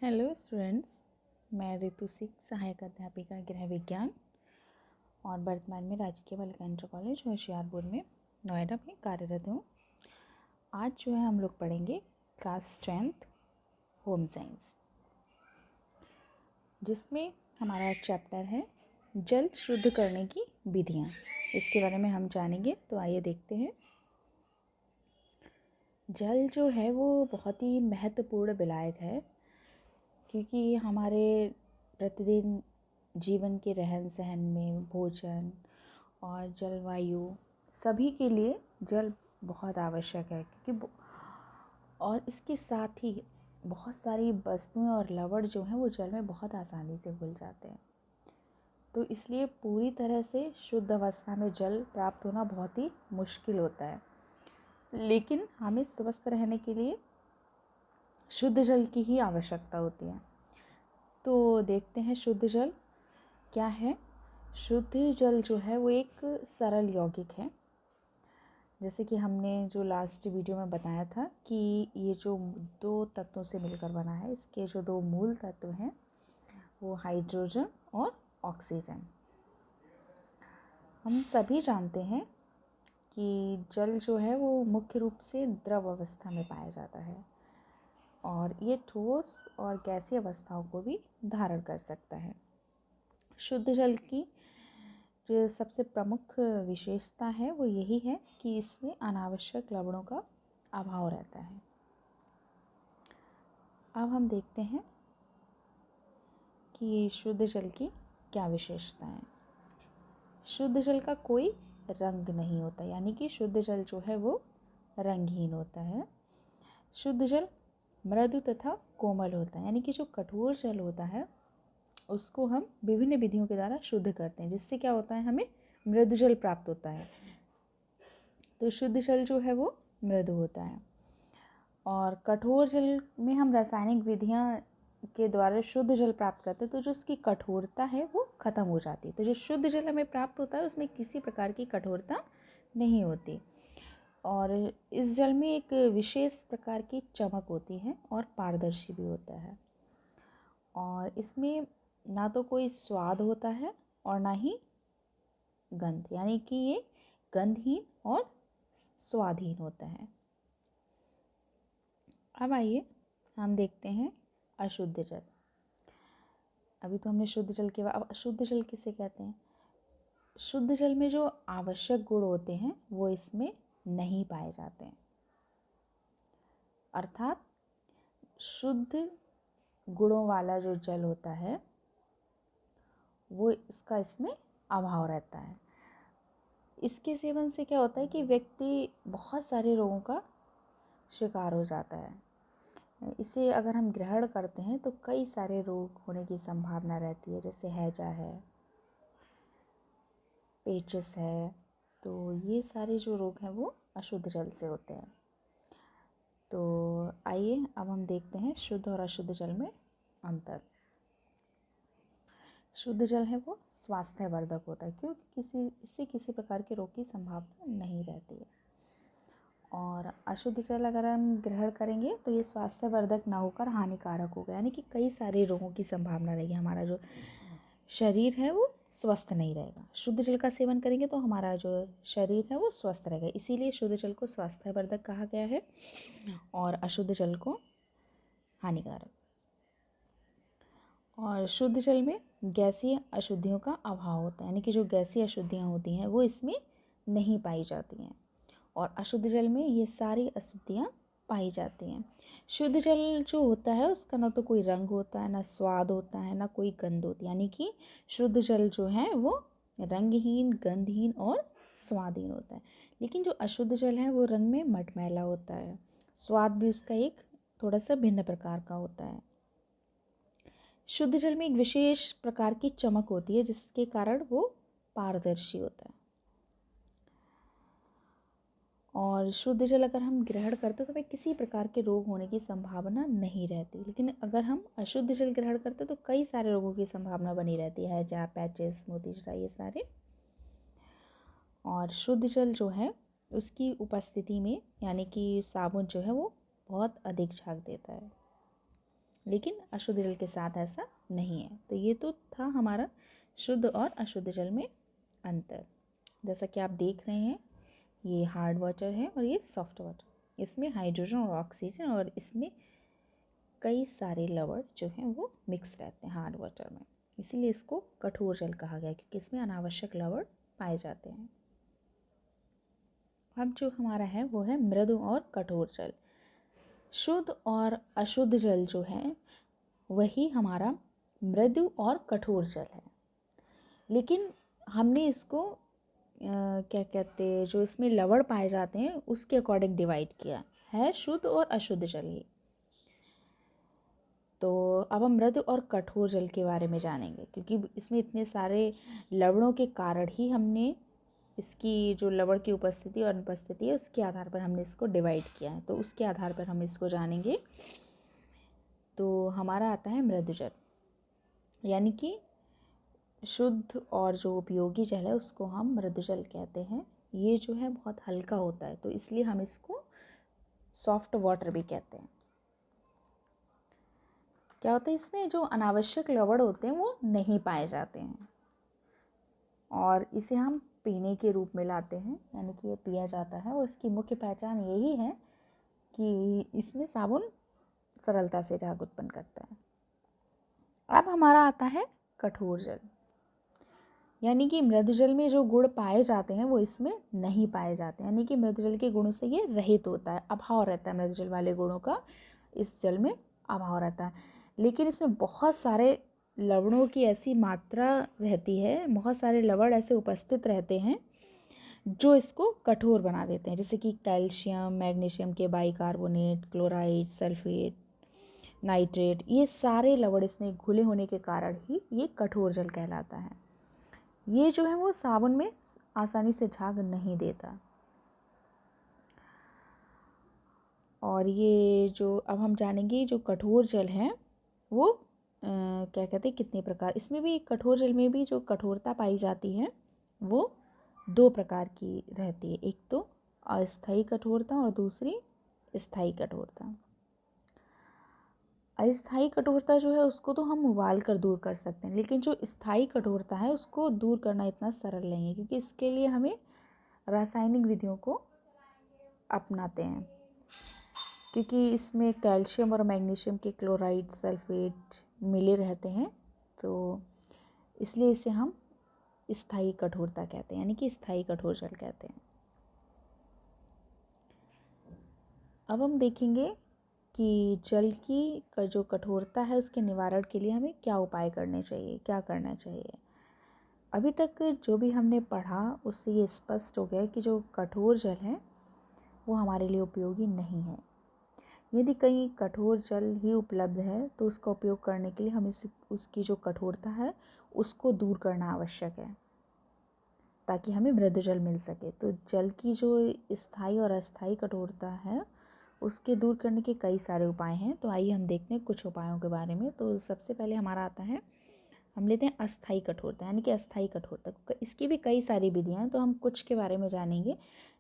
Hello students, मैं ऋतु सिंह, सहायक अध्यापिका गृह विज्ञान और वर्तमान में राजकीय बालिका इंटर कॉलेज होशियारपुर में नोएडा में कार्यरत हूँ। आज जो है हम लोग पढ़ेंगे क्लास 10th होम साइंस, जिसमें हमारा चैप्टर है जल शुद्ध करने की विधियाँ। इसके बारे में हम जानेंगे, तो आइए देखते हैं। जल जो है वो बहुत ही महत्वपूर्ण विलायक है, क्योंकि हमारे प्रतिदिन जीवन के रहन सहन में, भोजन और जलवायु सभी के लिए जल बहुत आवश्यक है। और इसके साथ ही बहुत सारी वस्तुएं और लवण जो हैं वो जल में बहुत आसानी से घुल जाते हैं। तो इसलिए पूरी तरह से शुद्ध अवस्था में जल प्राप्त होना बहुत ही मुश्किल होता है। लेकिन हमें स्वस्थ रहने के लिए शुद्ध जल की ही आवश्यकता होती है। तो देखते हैं शुद्ध जल क्या है। शुद्ध जल जो है वो एक सरल यौगिक है। जैसे कि हमने जो लास्ट वीडियो में बताया था कि ये जो दो तत्वों से मिलकर बना है, इसके जो दो मूल तत्व हैं वो हाइड्रोजन और ऑक्सीजन। हम सभी जानते हैं कि जल जो है वो मुख्य रूप से द्रव अवस्था में पाया जाता है और ये ठोस और गैसीय अवस्थाओं को भी धारण कर सकता है। शुद्ध जल की जो सबसे प्रमुख विशेषता है वो यही है कि इसमें अनावश्यक लवणों का अभाव रहता है। अब हम देखते हैं कि शुद्ध जल की क्या विशेषता है। शुद्ध जल का कोई रंग नहीं होता, यानी कि शुद्ध जल जो है वो रंगहीन होता है। शुद्ध जल मृदु तथा कोमल होता है, यानी कि जो कठोर जल होता है उसको हम विभिन्न विधियों के द्वारा शुद्ध करते हैं, जिससे क्या होता है, हमें मृदु जल प्राप्त होता है। तो शुद्ध जल जो है वो मृदु होता है। और कठोर जल में हम रासायनिक विधियां के द्वारा शुद्ध जल प्राप्त करते हैं, तो जो उसकी कठोरता है वो ख़त्म हो जाती है। तो जो शुद्ध जल हमें प्राप्त होता है उसमें किसी प्रकार की कठोरता नहीं होती और इस जल में एक विशेष प्रकार की चमक होती है और पारदर्शी भी होता है। और इसमें ना तो कोई स्वाद होता है और ना ही गंध, यानी कि ये गंधहीन और स्वादहीन होता है। अब आइए हम देखते हैं अशुद्ध जल। अभी तो हमने शुद्ध जल के बाद, अब अशुद्ध जल किसे कहते हैं। शुद्ध जल में जो आवश्यक गुण होते हैं वो इसमें नहीं पाए जाते हैं, अर्थात शुद्ध गुणों वाला जो जल होता है वो इसका इसमें अभाव रहता है। इसके सेवन से क्या होता है कि व्यक्ति बहुत सारे रोगों का शिकार हो जाता है। इसे अगर हम ग्रहण करते हैं तो कई सारे रोग होने की संभावना रहती है, जैसे हैजा है, पेचिस है। तो ये सारे जो रोग हैं वो अशुद्ध जल से होते हैं। तो आइए अब हम देखते हैं शुद्ध और अशुद्ध जल में अंतर। शुद्ध जल है वो स्वास्थ्यवर्धक होता है, क्योंकि इससे किसी प्रकार के रोग की संभावना नहीं रहती है। और अशुद्ध जल अगर हम ग्रहण करेंगे तो ये स्वास्थ्यवर्धक ना होकर हानिकारक होगा, यानी कि कई सारे रोगों की संभावना रहेगी। हमारा जो शरीर है वो स्वस्थ नहीं रहेगा। शुद्ध जल का सेवन करेंगे तो हमारा जो शरीर है वो स्वस्थ रहेगा। इसीलिए शुद्ध जल को स्वास्थ्यवर्धक कहा गया है और अशुद्ध जल को हानिकारक। और शुद्ध जल में गैसीय अशुद्धियों का अभाव होता है, यानी कि जो गैसीय अशुद्धियाँ होती हैं वो इसमें नहीं पाई जाती हैं और अशुद्ध जल में ये सारी अशुद्धियाँ पाई जाती हैं। शुद्ध जल जो होता है उसका ना तो कोई रंग होता है, ना स्वाद होता है, ना कोई गंध होती है, यानी कि शुद्ध जल जो है वो रंगहीन, गंधहीन और स्वादहीन होता है। लेकिन जो अशुद्ध जल है वो रंग में मटमैला होता है, स्वाद भी उसका एक थोड़ा सा भिन्न प्रकार का होता है। शुद्ध जल में एक विशेष प्रकार की चमक होती है जिसके कारण वो पारदर्शी होता है। और शुद्ध जल अगर हम ग्रहण करते तो हमें किसी प्रकार के रोग होने की संभावना नहीं रहती। लेकिन अगर हम अशुद्ध जल ग्रहण करते तो कई सारे रोगों की संभावना बनी रहती है, हैजा, पैचिस, मोतीझरा, ये सारे। और शुद्ध जल जो है उसकी उपस्थिति में, यानी कि साबुन जो है वो बहुत अधिक झाग देता है। लेकिन अशुद्ध जल के साथ ऐसा नहीं है। तो ये तो था हमारा शुद्ध और अशुद्ध जल में अंतर। जैसा कि आप देख रहे हैं, ये हार्ड वाटर है और ये सॉफ्ट वाटर। इसमें हाइड्रोजन और ऑक्सीजन और इसमें कई सारे लवण जो हैं वो मिक्स रहते हैं हार्ड वाटर में, इसीलिए इसको कठोर जल कहा गया, क्योंकि इसमें अनावश्यक लवण पाए जाते हैं। अब जो हमारा है वो है मृदु और कठोर जल। शुद्ध और अशुद्ध जल जो है वही हमारा मृदु और कठोर जल है। लेकिन हमने इसको क्या कहते हैं, जो इसमें लवण पाए जाते हैं उसके अकॉर्डिंग डिवाइड किया है, शुद्ध और अशुद्ध जल ही। तो अब हम मृदु और कठोर जल के बारे में जानेंगे, क्योंकि इसमें इतने सारे लवणों के कारण ही हमने इसकी जो लवण की उपस्थिति और अनुपस्थिति है उसके आधार पर हमने इसको डिवाइड किया है। तो उसके आधार पर हम इसको जानेंगे। तो हमारा आता है मृदु जल, यानी कि शुद्ध और जो उपयोगी जल है उसको हम मृदु जल कहते हैं। ये जो है बहुत हल्का होता है, तो इसलिए हम इसको सॉफ्ट वाटर भी कहते हैं। क्या होता है, इसमें जो अनावश्यक लवण होते हैं वो नहीं पाए जाते हैं और इसे हम पीने के रूप में लाते हैं, यानी कि ये पिया जाता है। और इसकी मुख्य पहचान यही है कि इसमें साबुन सरलता से झाग उत्पन्न करता है। अब हमारा आता है कठोर जल, यानी कि मृदु जल में जो गुण पाए जाते हैं वो इसमें नहीं पाए जाते, यानी कि मृदु जल के गुणों से ये रहित होता है, अभाव रहता है। मृदु जल वाले गुणों का इस जल में अभाव रहता है, लेकिन इसमें बहुत सारे लवणों की ऐसी मात्रा रहती है, बहुत सारे लवण ऐसे उपस्थित रहते हैं जो इसको कठोर बना देते हैं, जैसे कि कैल्शियम, मैग्नीशियम के बाइकार्बोनेट, क्लोराइड, सल्फेट, नाइट्रेट। ये सारे लवण इसमें घुले होने के कारण ही ये कठोर जल कहलाता है। ये जो है वो साबुन में आसानी से झाग नहीं देता। और ये जो अब हम जानेंगे, जो कठोर जल है वो क्या कहते हैं, कितने प्रकार। इसमें भी कठोर जल में भी जो कठोरता पाई जाती है वो दो प्रकार की रहती है, एक तो अस्थायी कठोरता और दूसरी स्थायी कठोरता। अस्थायी कठोरता जो है उसको तो हम उबाल कर दूर कर सकते हैं, लेकिन जो स्थायी कठोरता है उसको दूर करना इतना सरल नहीं है, क्योंकि इसके लिए हमें रासायनिक विधियों को अपनाते हैं, क्योंकि इसमें कैल्शियम और मैग्नीशियम के क्लोराइड, सल्फेट मिले रहते हैं, तो इसलिए इसे हम स्थायी कठोरता कहते हैं, यानी कि स्थायी कठोर जल कहते हैं। अब हम देखेंगे कि जल की जो कठोरता है उसके निवारण के लिए हमें क्या उपाय करने चाहिए, क्या करना चाहिए। अभी तक जो भी हमने पढ़ा उससे ये स्पष्ट हो गया कि जो कठोर जल है वो हमारे लिए उपयोगी नहीं है। यदि कहीं कठोर जल ही उपलब्ध है तो उसका उपयोग करने के लिए हमें उसकी जो कठोरता है उसको दूर करना आवश्यक है, ताकि हमें मृदु जल मिल सके। तो जल की जो स्थायी और अस्थायी कठोरता है उसके दूर करने के कई सारे उपाय हैं। तो आइए हम देखते हैं कुछ उपायों के बारे में। तो सबसे पहले हमारा आता है, हम लेते हैं अस्थायी कठोरता, यानी कि अस्थायी कठोरता। इसकी भी कई सारी विधियां हैं, तो हम कुछ के बारे में जानेंगे।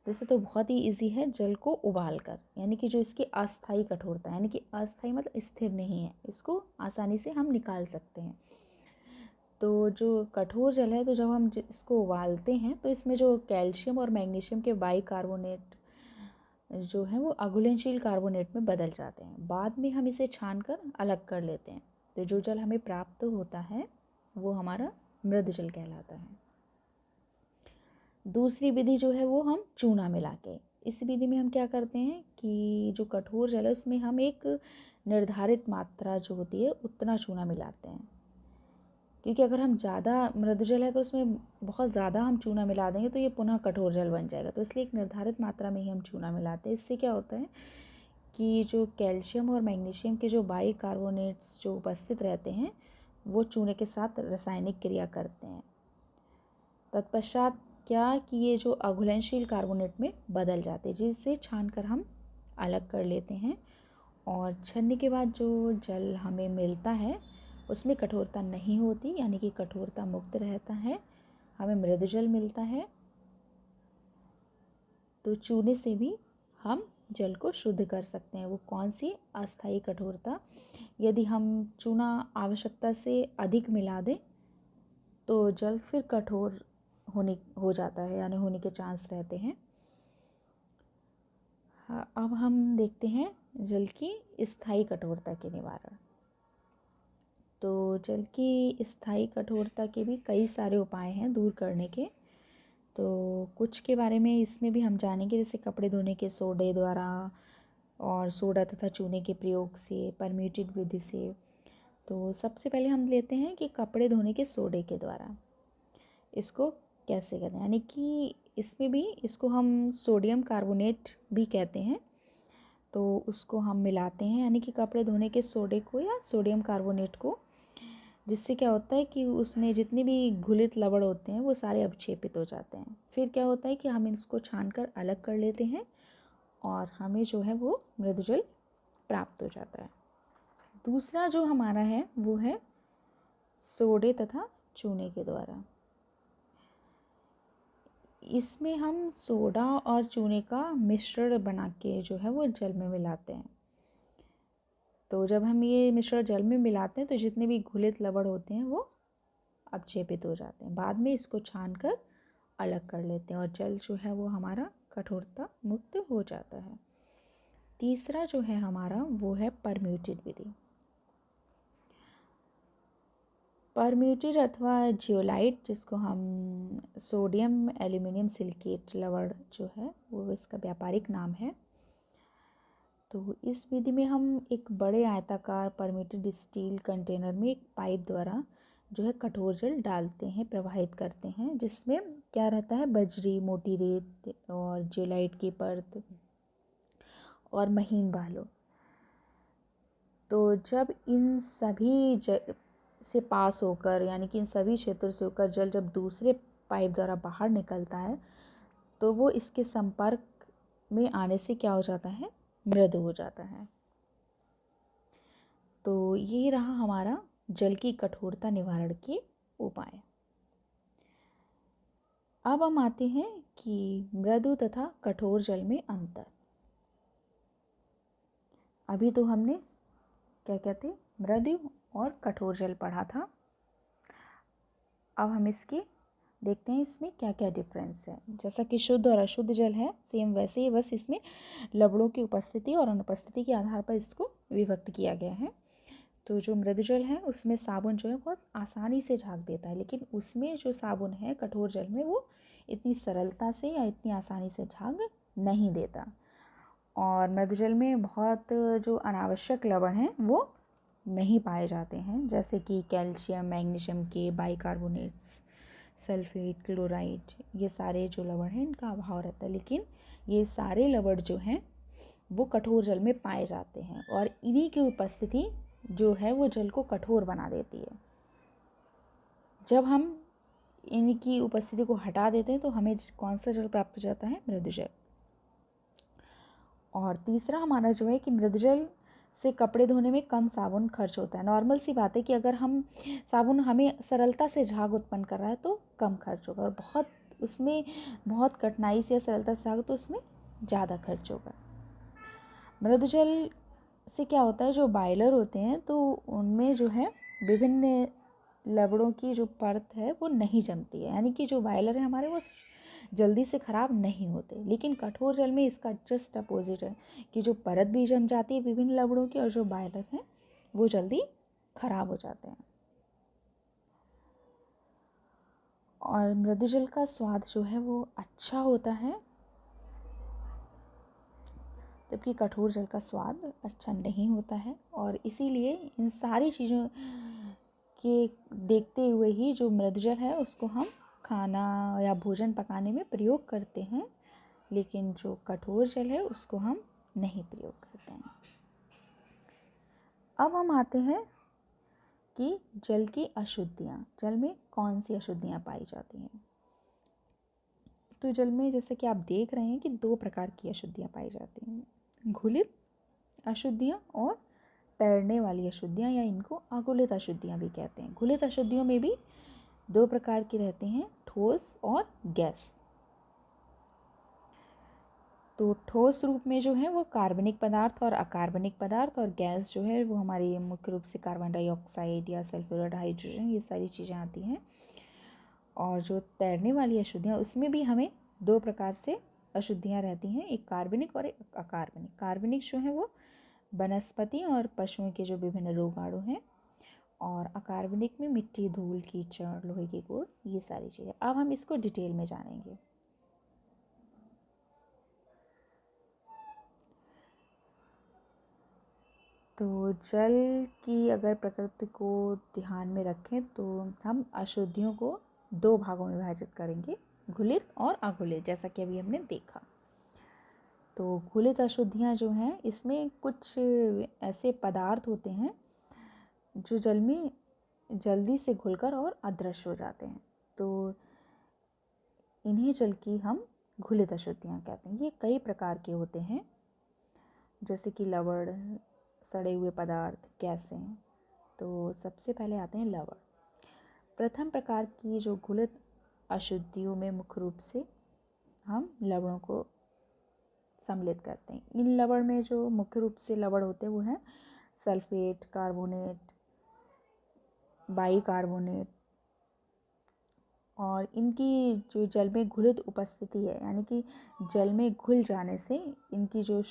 जैसे तो बहुत ही इजी है, जल को उबाल कर, यानी कि जो इसकी अस्थायी कठोरता, यानी कि अस्थायी मतलब स्थिर नहीं है, इसको आसानी से हम निकाल सकते हैं। तो जो कठोर जल है, तो जब हम इसको उबालते हैं तो इसमें जो कैल्शियम और मैग्नीशियम के बाइकार्बोनेट जो है वो अघुलनशील कार्बोनेट में बदल जाते हैं। बाद में हम इसे छानकर अलग कर लेते हैं। तो जो जल हमें प्राप्त होता है वो हमारा मृदु जल कहलाता है। दूसरी विधि जो है वो हम चूना मिला के, इस विधि में हम क्या करते हैं कि जो कठोर जल है उसमें हम एक निर्धारित मात्रा जो होती है उतना चूना मिलाते हैं, क्योंकि अगर हम ज़्यादा मृदु जल है अगर उसमें बहुत ज़्यादा हम चूना मिला देंगे तो ये पुनः कठोर जल बन जाएगा। तो इसलिए एक निर्धारित मात्रा में ही हम चूना मिलाते हैं। इससे क्या होता है कि जो कैल्शियम और मैग्नीशियम के जो बाइकार्बोनेट्स जो उपस्थित रहते हैं वो चूने के साथ रासायनिक क्रिया करते हैं। तत्पश्चात क्या कि ये जो अघुलनशील कार्बोनेट में बदल जाते हैं, जिसे छानकर हम अलग कर लेते हैं। और छन्नी के बाद जो जल हमें मिलता है उसमें कठोरता नहीं होती, यानी कि कठोरता मुक्त रहता है, हमें मृदु जल मिलता है। तो चूने से भी हम जल को शुद्ध कर सकते हैं। वो कौन सी? अस्थायी कठोरता, यदि हम चूना आवश्यकता से अधिक मिला दें तो जल फिर कठोर हो जाता है, यानी होने के चांस रहते हैं। हाँ, अब हम देखते हैं जल की स्थायी कठोरता के निवारण। तो जल की स्थायी कठोरता के भी कई सारे उपाय हैं दूर करने के। तो कुछ के बारे में इसमें भी हम जानेंगे, जैसे कपड़े धोने के सोडे द्वारा और सोडा तथा चूने के प्रयोग से, परम्यूटेड विधि से। तो सबसे पहले हम लेते हैं कि कपड़े धोने के सोडे के द्वारा इसको कैसे करते हैं, यानी कि इसमें भी इसको हम सोडियम कार्बोनेट भी कहते हैं। तो उसको हम मिलाते हैं, यानी कि कपड़े धोने के सोडे को या सोडियम कार्बोनेट को, जिससे क्या होता है कि उसमें जितने भी घुलित लवण होते हैं वो सारे अवक्षेपित हो जाते हैं। फिर क्या होता है कि हम इसको छानकर अलग कर लेते हैं और हमें जो है वो मृदुजल प्राप्त हो जाता है। दूसरा जो हमारा है वो है सोडे तथा चूने के द्वारा। इसमें हम सोडा और चूने का मिश्रण बना के जो है वो जल में मिलाते हैं। तो जब हम ये मिश्रण जल में मिलाते हैं तो जितने भी घुलित लवण होते हैं वो अवक्षेपित हो जाते हैं। बाद में इसको छानकर अलग कर लेते हैं और जल जो है वो हमारा कठोरता मुक्त हो जाता है। तीसरा जो है हमारा वो है परम्यूटेड विधि। परम्यूटेड अथवा जियोलाइट, जिसको हम सोडियम एल्यूमिनियम सिलिकेट लवण जो है वो इसका व्यापारिक नाम है। तो इस विधि में हम एक बड़े आयताकार परम्यूटेड स्टील कंटेनर में एक पाइप द्वारा जो है कठोर जल डालते हैं, प्रवाहित करते हैं, जिसमें क्या रहता है, बजरी, मोटी रेत और जियोलाइट की परत और महीन बालू। तो जब इन सभी से पास होकर, यानी कि इन सभी क्षेत्रों से होकर जल जब दूसरे पाइप द्वारा बाहर निकलता है तो वो इसके संपर्क में आने से क्या हो जाता है, मृदु हो जाता है। तो ये रहा हमारा जल की कठोरता निवारण के उपाय। अब हम आते हैं कि मृदु तथा कठोर जल में अंतर। अभी तो हमने क्या कहते हैं, मृदु और कठोर जल पढ़ा था। अब हम इसकी देखते हैं इसमें क्या क्या डिफरेंस है। जैसा कि शुद्ध और अशुद्ध जल है सेम वैसे ही, बस इसमें लवणों की उपस्थिति और अनुपस्थिति के आधार पर इसको विभक्त किया गया है। तो जो मृदु जल है उसमें साबुन जो है बहुत आसानी से झाग देता है, लेकिन उसमें जो साबुन है कठोर जल में वो इतनी सरलता से या इतनी आसानी से झाग नहीं देता। और मृदु जल में बहुत जो अनावश्यक लवण हैं वो नहीं पाए जाते हैं, जैसे कि कैल्शियम, मैग्नीशियम के बाइकार्बोनेट्स, सल्फेट, क्लोराइड, ये सारे जो लवण हैं इनका अभाव रहता है। लेकिन ये सारे लवण जो हैं वो कठोर जल में पाए जाते हैं और इन्हीं की उपस्थिति जो है वो जल को कठोर बना देती है। जब हम इनकी उपस्थिति को हटा देते हैं तो हमें कौन सा जल प्राप्त हो जाता है, मृदु जल। और तीसरा हमारा जो है कि मृदु जल से कपड़े धोने में कम साबुन खर्च होता है। नॉर्मल सी बात है कि अगर हम साबुन हमें सरलता से झाग उत्पन्न कर रहा है तो कम खर्च होगा, और बहुत कठिनाई से या सरलता से झाग तो उसमें ज़्यादा खर्च होगा। मृदु जल से क्या होता है, जो बॉयलर होते हैं तो उनमें जो है विभिन्न लवणों की जो परत है वो नहीं जमती है, यानी कि जो बॉयलर है हमारे वो जल्दी से ख़राब नहीं होते। लेकिन कठोर जल में इसका जस्ट अपोजिट है कि जो परत भी जम जाती है विभिन्न लवणों की, और जो बॉयलर हैं वो जल्दी ख़राब हो जाते हैं। और मृदु जल का स्वाद जो है वो अच्छा होता है, जबकि कठोर जल का स्वाद अच्छा नहीं होता है। और इसीलिए इन सारी चीज़ों के देखते हुए ही जो मृदु जल है उसको हम खाना या भोजन पकाने में प्रयोग करते हैं, लेकिन जो कठोर जल है उसको हम नहीं प्रयोग करते हैं। अब हम आते हैं कि जल की अशुद्धियाँ, जल में कौन सी अशुद्धियाँ पाई जाती हैं। तो जल में जैसे कि आप देख रहे हैं कि दो प्रकार की अशुद्धियाँ पाई जाती हैं, घुलित अशुद्धियाँ और तैरने वाली अशुद्धियाँ, या इनको अघुलित अशुद्धियाँ भी कहते हैं। घुलित अशुद्धियों में भी दो प्रकार की रहती हैं, ठोस और गैस। तो ठोस रूप में जो है वो कार्बनिक पदार्थ और अकार्बनिक पदार्थ, और गैस जो है वो हमारी मुख्य रूप से कार्बन डाइऑक्साइड या सल्फ्यूरिक हाइड्रोजन, ये सारी चीज़ें आती हैं। और जो तैरने वाली अशुद्धियाँ, उसमें भी हमें दो प्रकार से अशुद्धियाँ रहती हैं, एक कार्बनिक और एक अकार्बनिक। कार्बनिक जो है वो वनस्पति और पशुओं के जो विभिन्न रोगाणु हैं, और अकार्बनिक में मिट्टी, धूल, कीचड़, लोहे के गुण, ये सारी चीज़ें। अब हम इसको डिटेल में जानेंगे। तो जल की अगर प्रकृति को ध्यान में रखें तो हम अशुद्धियों को दो भागों में विभाजित करेंगे, घुलित और अघुलित, जैसा कि अभी हमने देखा। तो घुलित अशुद्धियाँ जो हैं, इसमें कुछ ऐसे पदार्थ होते हैं जो जल में जल्दी से घुलकर और अदृश्य हो जाते हैं, तो इन्हीं जल की हम घुलित अशुद्धियाँ कहते हैं। ये कई प्रकार के होते हैं, जैसे कि लवण, सड़े हुए पदार्थ, गैसें। तो सबसे पहले आते हैं लवण। प्रथम प्रकार की जो घुलित अशुद्धियों में मुख्य रूप से हम लवणों को सम्मिलित करते हैं। इन लवण में जो मुख्य रूप से लवण होते हैं वो हैं सल्फेट, कार्बोनेट, बाइकार्बोनेट। और इनकी जो जल में घुलित उपस्थिति है, यानी कि जल में घुल जाने से इनकी जो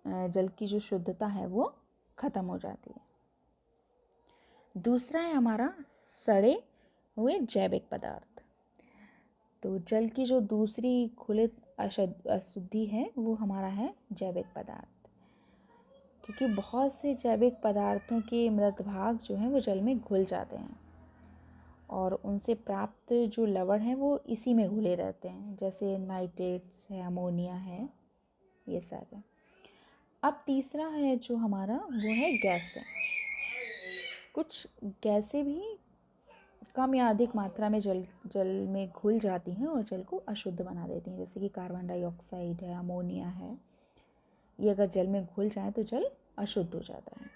जल की जो शुद्धता है वो खत्म हो जाती है। दूसरा है हमारा सड़े हुए जैविक पदार्थ। तो जल की जो दूसरी घुलित अशुद्धि है वो हमारा है जैविक पदार्थ, क्योंकि बहुत से जैविक पदार्थों के मृत भाग जो हैं वो जल में घुल जाते हैं और उनसे प्राप्त जो लवण हैं वो इसी में घुले रहते हैं, जैसे नाइट्रेट्स है, अमोनिया है, ये सारे। अब तीसरा है जो हमारा वो है गैसें। कुछ गैसें भी कम या अधिक मात्रा में जल में घुल जाती हैं और जल को अशुद्ध बना देती हैं, जैसे कि कार्बन डाइऑक्साइड है, अमोनिया है। ये अगर जल में घुल जाए तो जल अशुद्ध हो जाता है।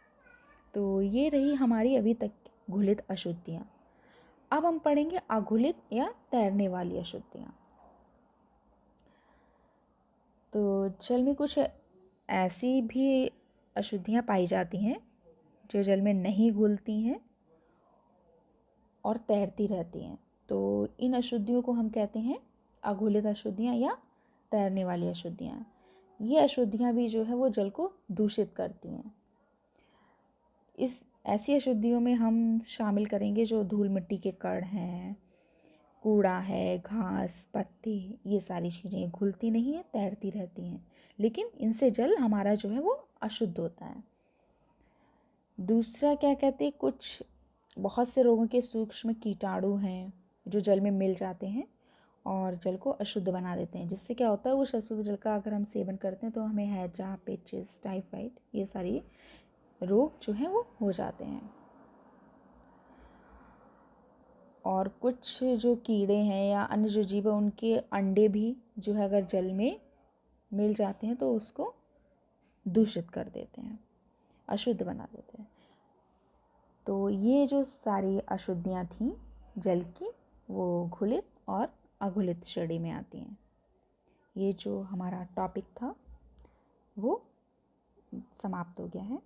तो ये रही हमारी अभी तक घुलित अशुद्धियाँ। अब हम पढ़ेंगे अघुलित या तैरने वाली अशुद्धियाँ। तो जल में कुछ ऐसी भी अशुद्धियाँ पाई जाती हैं जो जल में नहीं घुलती हैं और तैरती रहती हैं। तो इन अशुद्धियों को हम कहते हैं अघुलित अशुद्धियाँ या तैरने वाली अशुद्धियाँ। ये अशुद्धियाँ भी जो है वो जल को दूषित करती हैं। इस ऐसी अशुद्धियों में हम शामिल करेंगे जो धूल मिट्टी के कण हैं, कूड़ा है, घास, पत्ते, ये सारी चीज़ें घुलती नहीं हैं, तैरती रहती हैं, लेकिन इनसे जल हमारा जो है वो अशुद्ध होता है। दूसरा क्या कहते हैं, कुछ बहुत से रोगों के सूक्ष्म कीटाणु हैं जो जल में मिल जाते हैं और जल को अशुद्ध बना देते हैं, जिससे क्या होता है, उस अशुद्ध जल का अगर हम सेवन करते हैं तो हमें हैजा, पेचिस, टाइफाइड, ये सारी रोग जो हैं वो हो जाते हैं। और कुछ जो कीड़े हैं या अन्य जो जीव हैं उनके अंडे भी जो है अगर जल में मिल जाते हैं तो उसको दूषित कर देते हैं, अशुद्ध बना देते हैं। तो ये जो सारी अशुद्धियाँ थीं जल की, वो घुलित और अघुलित श्रेणी में आती हैं। ये जो हमारा टॉपिक था वो समाप्त हो गया है।